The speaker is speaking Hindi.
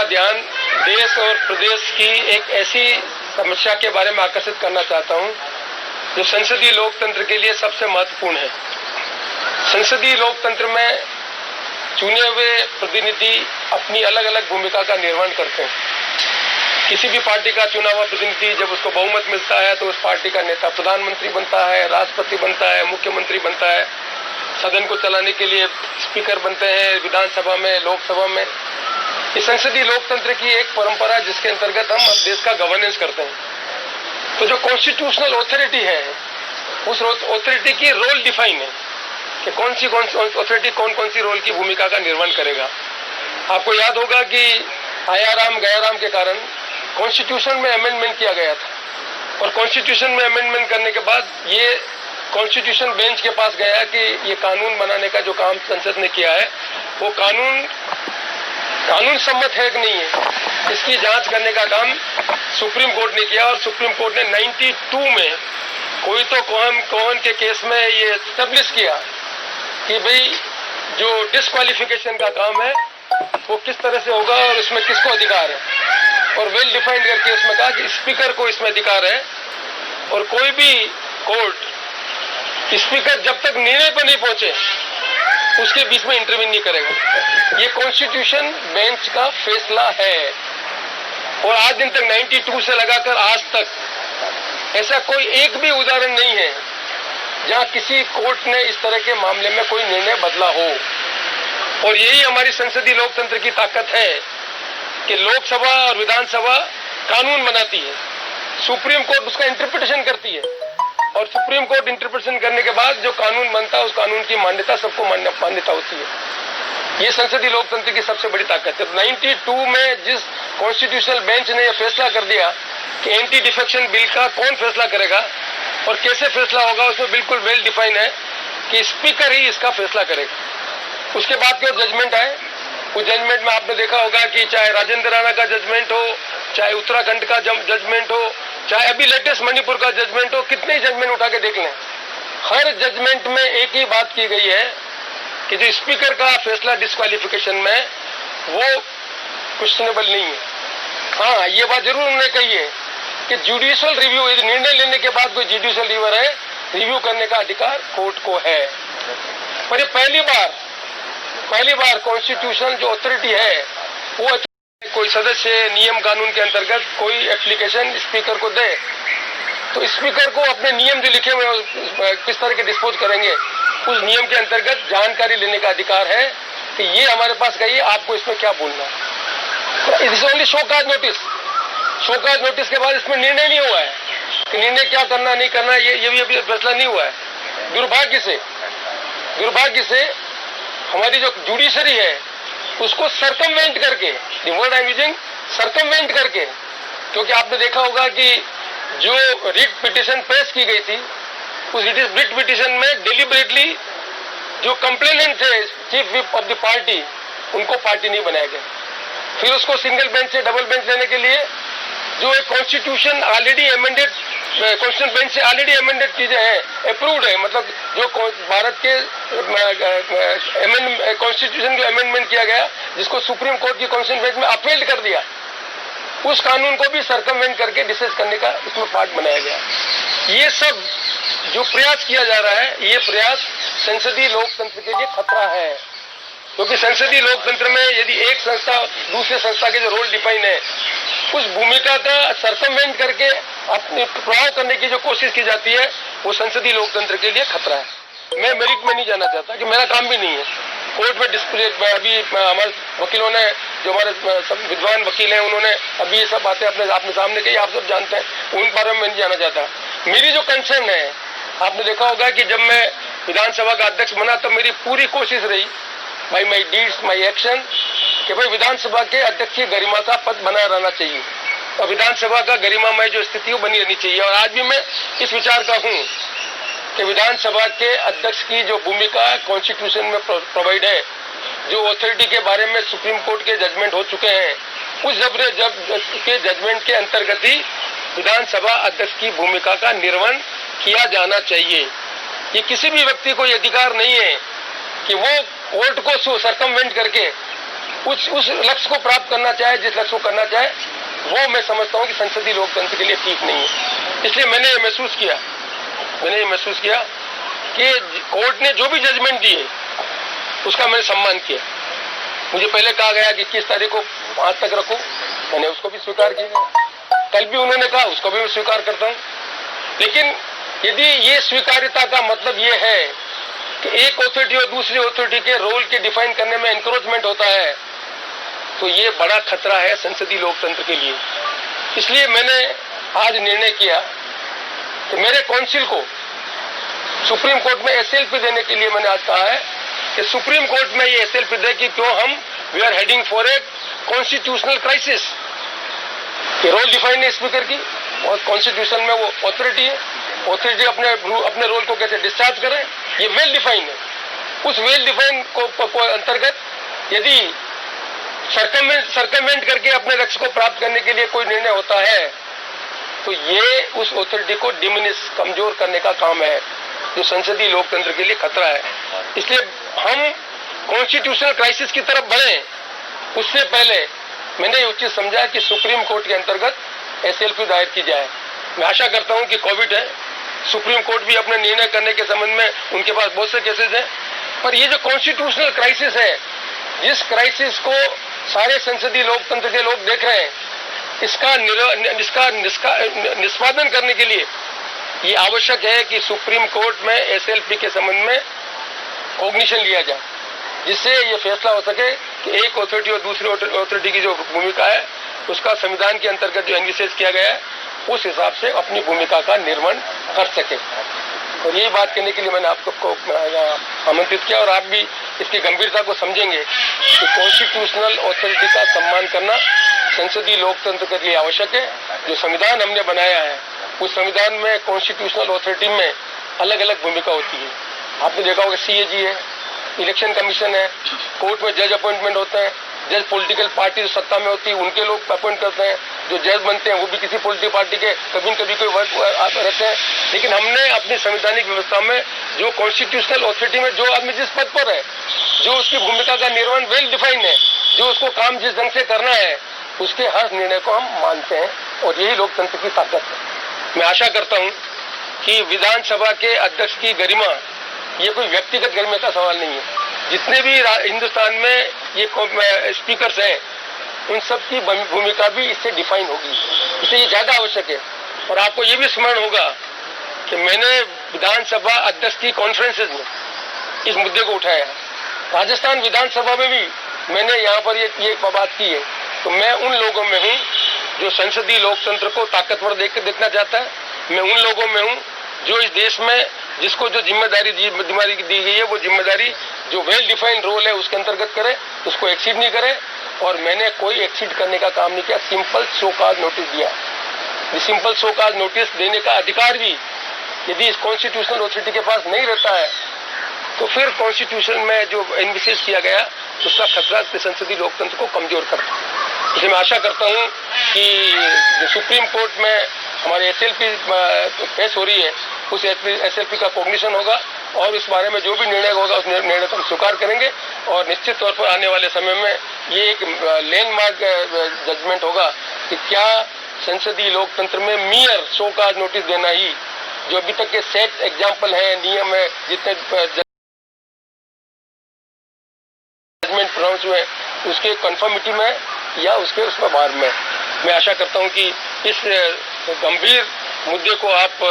ध्यान देश और प्रदेश की एक ऐसी समस्या के बारे में आकर्षित करना चाहता हूं जो संसदीय लोकतंत्र के लिए सबसे महत्वपूर्ण है। संसदीय लोकतंत्र में चुने हुए प्रतिनिधि अपनी अलग अलग भूमिका का निर्वहन करते हैं। किसी भी पार्टी का चुना हुआ प्रतिनिधि जब उसको बहुमत मिलता है तो उस पार्टी का नेता प्रधानमंत्री बनता है, राष्ट्रपति बनता है, मुख्यमंत्री बनता है, सदन को चलाने के लिए स्पीकर बनते हैं, विधानसभा में, लोकसभा में। इस संसदीय लोकतंत्र की एक परंपरा है जिसके अंतर्गत हम देश का गवर्नेंस करते हैं। तो जो कॉन्स्टिट्यूशनल ऑथोरिटी है उस ऑथोरिटी की रोल डिफाइन है कि कौन सी ऑथोरिटी कौन सी रोल की भूमिका का निर्वहन करेगा। आपको याद होगा कि आया राम गया राम के कारण कॉन्स्टिट्यूशन में अमेंडमेंट किया गया था और कॉन्स्टिट्यूशन में अमेंडमेंट करने के बाद ये कॉन्स्टिट्यूशन बेंच के पास गया कि ये कानून बनाने का जो काम संसद ने किया है वो कानून सम्मत है कि नहीं है, इसकी जांच करने का काम सुप्रीम कोर्ट ने किया। और सुप्रीम कोर्ट ने 92 में कोई तो कोहन के केस में ये एस्टेब्लिश किया कि भाई जो डिस्क्वालिफिकेशन का काम है वो किस तरह से होगा और इसमें किसको अधिकार है, और वेल डिफाइंड करके उसमें कहा कि स्पीकर को इसमें अधिकार है और कोई भी कोर्ट स्पीकर जब तक निर्णय पर नहीं पहुंचे उसके बीच में इंटरवीन नहीं करेगा। ये कॉन्स्टिट्यूशन बेंच का फैसला है और आज दिन तक 92 से लगाकर आज तक ऐसा कोई एक भी उदाहरण नहीं है जहां किसी कोर्ट ने इस तरह के मामले में कोई निर्णय बदला हो। और यही हमारी संसदीय लोकतंत्र की ताकत है कि लोकसभा और विधानसभा कानून बनाती है, सुप्रीम कोर्ट उसका इंटरप्रिटेशन करती है और सुप्रीम कोर्ट इंटरप्रिटेशन करने के बाद जो कानून बनता है उस कानून की मान्यता सबको मान्यता होती है। ये संसदीय लोकतंत्र की सबसे बड़ी ताकत है। 92 में जिस कॉन्स्टिट्यूशनल बेंच ने यह फैसला कर दिया कि एंटी डिफेक्शन बिल का कौन फैसला करेगा और कैसे फैसला होगा, उसमें बिल्कुल वेल डिफाइन है कि स्पीकर ही इसका फैसला करेगा। उसके बाद जो जजमेंट आए उस जजमेंट में आपने देखा होगा कि चाहे राजेंद्र राणा का जजमेंट हो, चाहे उत्तराखंड का जजमेंट हो, चाहे अभी लेटेस्ट मणिपुर का जजमेंट हो, कितने ही जजमेंट उठा के देख लें, हर जजमेंट में एक ही बात की गई है कि जो स्पीकर का फैसला डिस्क्वालिफिकेशन में वो क्वेश्चनेबल नहीं है। हाँ, ये बात जरूर उन्होंने कही है कि जुडिशियल रिव्यू, निर्णय लेने के बाद कोई जुडिशियल रिव्यू करने का अधिकार कोर्ट को है। पर ये पहली बार कॉन्स्टिट्यूशनल जो अथॉरिटी है वो कोई सदस्य नियम कानून के अंतर्गत कोई एप्लीकेशन स्पीकर को दे तो स्पीकर को अपने नियम जो लिखे हुए किस तरह के डिस्पोज करेंगे उस नियम के अंतर्गत जानकारी लेने का अधिकार है कि ये हमारे पास गई है, आपको इसमें क्या बोलना है। It is only show cause notice के बाद इसमें निर्णय नहीं हुआ है कि निर्णय क्या करना नहीं करना, ये भी अभी फैसला नहीं हुआ है। दुर्भाग्य से हमारी जो जुडिशरी है उसको सर्कमवेंट करके, the word I am using, circumvent करके, क्योंकि आपने देखा होगा कि जो रिट पिटीशन पेश की गई थी उस रिट पिटीशन में डिलिबरेटली जो कंप्लेनेंट थे chief whip of the party उनको पार्टी नहीं बनाया गया। फिर उसको सिंगल बेंच से डबल बेंच लेने के लिए जो एक constitution already amended, constitution bench से ऑलरेडी अमेंडेड चीजें हैं, अप्रूव्ड है, मतलब जो भारत के कॉन्स्टिट्यूशन जो अमेंडमेंट किया गया जिसको सुप्रीम कोर्ट की कॉन्स्टिट्यूशन बेंच में अपील कर दिया, उस कानून को भी सर्कमवेंट करके डिस्कस करने का इसमें पार्ट बनाया गया। ये सब जो प्रयास किया जा रहा है, ये प्रयास संसदीय लोकतंत्र के लिए खतरा है, क्योंकि संसदीय लोकतंत्र में यदि एक संस्था दूसरे संस्था के जो रोल डिफाइन है उस भूमिका का सर्कमवेंट करके अपने प्रभाव करने की जो कोशिश की जाती है वो संसदीय लोकतंत्र के लिए खतरा है। मैं मेरिट में नहीं जाना चाहता कि मेरा काम भी नहीं है कोर्ट में डिस्प्ले। अभी हमारे वकीलों ने, जो हमारे सब विद्वान वकील हैं, उन्होंने अभी ये सब बातें अपने सामने कही, आप सब जानते हैं, उन बारे में नहीं जाना चाहता। मेरी जो कंसर्न है, आपने देखा होगा कि जब मैं विधानसभा का अध्यक्ष बना तब मेरी पूरी कोशिश रही, by my deeds my action, कि भाई विधानसभा के अध्यक्ष की गरिमा का पद बना रहना चाहिए और विधानसभा का गरिमामय जो स्थिति बनी रहनी चाहिए। और आज भी मैं इस विचार का हूँ कि विधानसभा के अध्यक्ष की जो भूमिका कॉन्स्टिट्यूशन में प्रोवाइड है, जो अथॉरिटी के बारे में सुप्रीम कोर्ट के जजमेंट हो चुके हैं, उस जजमेंट के अंतर्गत ही विधानसभा अध्यक्ष की भूमिका का निर्वहन किया जाना चाहिए। ये किसी भी व्यक्ति को ये अधिकार नहीं है कि वो कोर्ट को सर्कमवेंट करके उस लक्ष्य को प्राप्त करना चाहे, जिस लक्ष्य को करना चाहे, वो मैं समझता हूं कि संसदीय लोकतंत्र के लिए ठीक नहीं है। इसलिए मैंने ये महसूस किया कि कोर्ट ने जो भी जजमेंट दिए उसका मैंने सम्मान किया। मुझे पहले कहा गया कि 21 तारीख को 5 तक रखो, मैंने उसको भी स्वीकार किया। कल भी उन्होंने कहा, उसको भी मैं स्वीकार करता हूं। लेकिन यदि ये स्वीकार्यता का मतलब ये है कि एक अथॉरिटी और दूसरी अथॉरिटी के रोल के डिफाइन करने में एनक्रोचमेंट होता है, तो ये बड़ा खतरा है संसदीय लोकतंत्र के लिए। इसलिए मैंने आज निर्णय किया कि मेरे काउंसिल को सुप्रीम कोर्ट में एसएलपी देने के लिए मैंने आज कहा है कि सुप्रीम कोर्ट में ये एसएलपी दे कि क्यों हम we are heading for a constitutional crisis. ये रोल डिफाइन है स्पीकर की, और कॉन्स्टिट्यूशन में वो अथॉरिटी है। अथॉरिटी अपने रोल को कैसे डिस्चार्ज करें, ये वेल डिफाइन है। उस वेल डिफाइन को अंतर्गत यदि सर्कमवेंट करके अपने लक्ष्य को प्राप्त करने के लिए कोई निर्णय होता है, तो ये उस अथॉरिटी को डिमिनिश, कमजोर करने का काम है, जो संसदीय लोकतंत्र के लिए खतरा है। इसलिए हम कॉन्स्टिट्यूशनल क्राइसिस की तरफ बढ़े, उससे पहले मैंने उचित समझा कि सुप्रीम कोर्ट के अंतर्गत एसएलपी दायर की जाए। मैं आशा करता हूं कि कोविड है, सुप्रीम कोर्ट भी अपने निर्णय करने के संबंध में उनके पास बहुत से केसेस हैं, पर ये जो कॉन्स्टिट्यूशनल क्राइसिस है, जिस क्राइसिस को सारे संसदीय लोकतंत्र के लोग देख रहे हैं, इसका निष्पादन करने के लिए ये आवश्यक है कि सुप्रीम कोर्ट में एसएलपी के संबंध में कॉग्निशन लिया जाए, जिससे ये फैसला हो सके कि एक अथॉरिटी और दूसरी अथॉरिटी की जो भूमिका है, उसका संविधान के अंतर्गत जो एनविशेष किया गया है, उस हिसाब से अपनी भूमिका का निर्वहन कर सके। और यही बात करने के लिए मैंने आपको आमंत्रित किया, और आप भी इसकी गंभीरता को समझेंगे कि कॉन्स्टिट्यूशनल अथॉरिटी का सम्मान करना संसदीय लोकतंत्र के लिए आवश्यक है। जो संविधान हमने बनाया है, उस संविधान में कॉन्स्टिट्यूशनल अथॉरिटी में अलग अलग भूमिका होती है। आपने देखा होगा सीएजी है, इलेक्शन कमीशन है, कोर्ट में जज अपॉइंटमेंट होते हैं, जज पॉलिटिकल पार्टी जो सत्ता में होती है उनके लोग अपॉइंट करते हैं, जो जज बनते हैं वो भी किसी पॉलिटिकल पार्टी के कभी न कभी कोई वर्क रहते हैं। लेकिन हमने अपनी संवैधानिक व्यवस्था में जो कॉन्स्टिट्यूशनल अथॉरिटी में जो आदमी जिस पद पर है, जो उसकी भूमिका का निर्वहन वेल डिफाइन है, जो उसको काम जिस ढंग से करना है, उसके हर निर्णय को हम मानते हैं, और यही लोकतंत्र की ताकत है। मैं आशा करता हूं कि विधानसभा के अध्यक्ष की गरिमा, ये कोई व्यक्तिगत गरिमा का सवाल नहीं है। जितने भी हिंदुस्तान में ये स्पीकर्स हैं, उन सब की भूमिका भी इससे डिफाइन होगी, इसलिए ये ज्यादा आवश्यक है। और आपको ये भी स्मरण होगा कि मैंने विधानसभा अध्यक्ष की कॉन्फ्रेंसेज में इस मुद्दे को उठाया। राजस्थान विधानसभा में भी मैंने यहाँ पर ये बात की है। तो मैं उन लोगों में हूँ जो संसदीय लोकतंत्र को ताकतवर देखना चाहता है। मैं उन लोगों में हूँ जो इस देश में जिसको जो जिम्मेदारी दी गई है, वो जिम्मेदारी जो वेल डिफाइंड रोल है उसके अंतर्गत करे, उसको एक्सीड नहीं करे। और मैंने कोई एक्सीड करने का काम नहीं किया, सिंपल शो कॉज नोटिस दिया। ये सिंपल शो कॉज नोटिस देने का अधिकार भी यदि इस कॉन्स्टिट्यूशनल अथॉरिटी के पास नहीं रहता है, तो फिर कॉन्स्टिट्यूशन में जो एनविशेष किया गया उसका खतरा संसदीय लोकतंत्र को कमजोर करता है। इसलिए मैं आशा करता हूं कि सुप्रीम कोर्ट में हमारी एसएलपी पेश हो रही है, उस एसएलपी का कॉग्निशन होगा, और इस बारे में जो भी निर्णय होगा उस निर्णय को हम स्वीकार करेंगे। और निश्चित तौर पर आने वाले समय में ये एक लैंडमार्क जजमेंट होगा कि क्या संसदीय लोकतंत्र में मियर शो कॉज नोटिस देना ही, जो अभी तक के सेट एग्जाम्पल है, नियम है, जितने जजमेंट प्रोनाउंस हुए, उसके कन्फर्मिटी में या उसके उसमें बाहर में। मैं आशा करता हूं कि इस गंभीर मुद्दे को आप